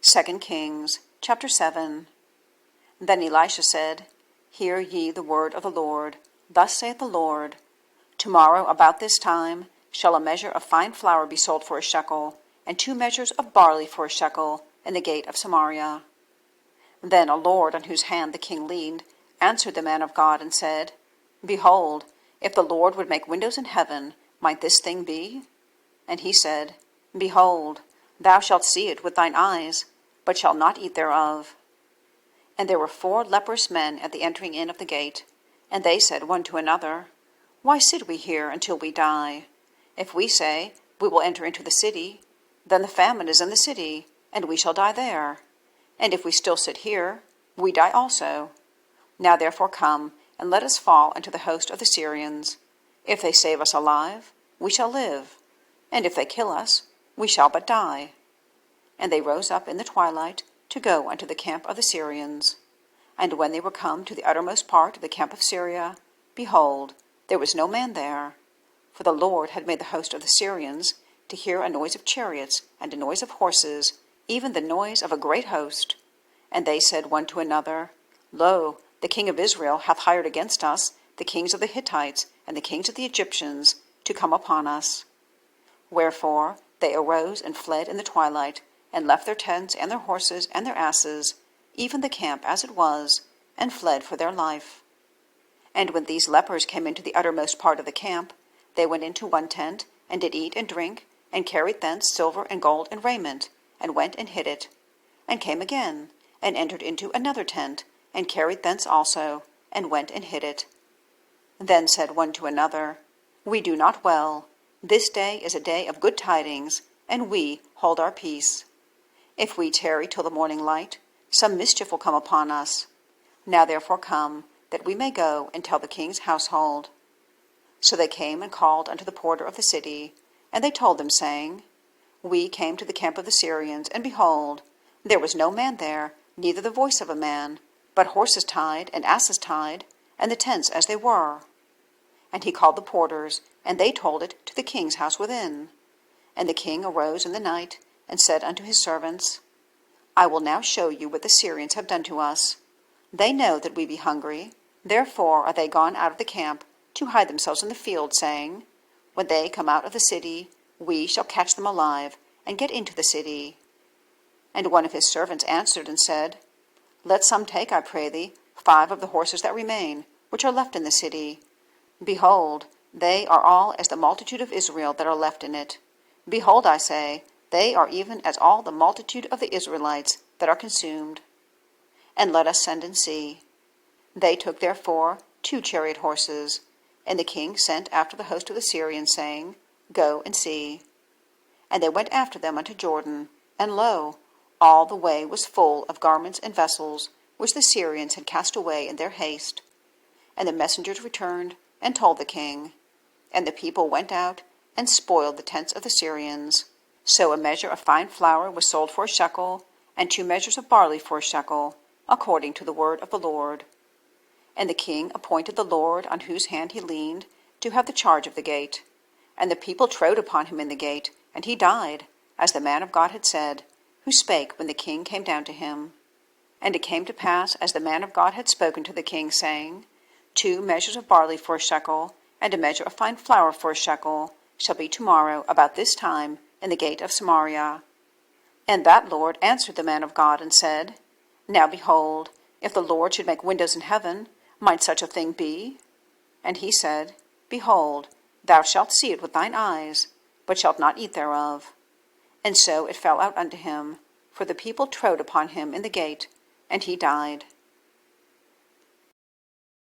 2 Kings chapter 7. Then Elisha said, Hear ye the word of the Lord. Thus saith the Lord, Tomorrow about this time shall a measure of fine flour be sold for a shekel, and 2 measures of barley for a shekel in the gate of Samaria. Then a lord on whose hand the king leaned answered the man of God and said, Behold, if the Lord would make windows in heaven, might this thing be? And he said, Behold, thou shalt see it with thine eyes, but shalt not eat thereof. And there were 4 leprous men at the entering in of the gate, and they said one to another, Why sit we here until we die? If we say, We will enter into the city, then the famine is in the city, and we shall die there. And if we still sit here, we die also. Now therefore come, and let us fall into the host of the Syrians. If they save us alive, we shall live, and if they kill us, we shall but die. And they rose up in the twilight to go unto the camp of the Syrians. And when they were come to the uttermost part of the camp of Syria, behold, there was no man there. For the Lord had made the host of the Syrians to hear a noise of chariots and a noise of horses, even the noise of a great host. And they said one to another, Lo, the king of Israel hath hired against us the kings of the Hittites and the kings of the Egyptians to come upon us. Wherefore they arose and fled in the twilight, and left their tents and their horses and their asses, even the camp as it was, and fled for their life. And when these lepers came into the uttermost part of the camp, they went into one tent, and did eat and drink, and carried thence silver and gold and raiment, and went and hid it, and came again, and entered into another tent, and carried thence also, and went and hid it. Then said one to another, We do not well. This day is a day of good tidings, and we hold our peace. If we tarry till the morning light, some mischief will come upon us. Now therefore come, that we may go and tell the king's household. So they came and called unto the porter of the city, and they told them, saying, We came to the camp of the Syrians, and behold, there was no man there, neither the voice of a man, but horses tied and asses tied, and the tents as they were. And he called the porters, and they told it to the king's house within. And the king arose in the night, and said unto his servants, I will now show you what the Syrians have done to us. They know that we be hungry, therefore are they gone out of the camp to hide themselves in the field, saying, When they come out of the city, we shall catch them alive, and get into the city. And one of his servants answered and said, Let some take, I pray thee, 5 of the horses that remain, which are left in the city. Behold, they are all as the multitude of Israel that are left in it. Behold, I say, they are even as all the multitude of the Israelites that are consumed. And let us send and see. They took therefore 2 chariot horses, and the king sent after the host of the Syrians, saying, Go and see. And they went after them unto Jordan, and lo, all the way was full of garments and vessels, which the Syrians had cast away in their haste. And the messengers returned, and told the king. And the people went out, and spoiled the tents of the Syrians. So a measure of fine flour was sold for a shekel, and 2 measures of barley for a shekel, according to the word of the Lord. And the king appointed the Lord on whose hand he leaned to have the charge of the gate. And the people trode upon him in the gate, and he died, as the man of God had said, who spake when the king came down to him. And it came to pass, as the man of God had spoken to the king, saying, 2 measures of barley for a shekel, and a measure of fine flour for a shekel, shall be tomorrow about this time in the gate of Samaria. And that Lord answered the man of God, and said, Now behold, if the Lord should make windows in heaven, might such a thing be? And he said, Behold, thou shalt see it with thine eyes, but shalt not eat thereof. And so it fell out unto him, for the people trode upon him in the gate, and he died.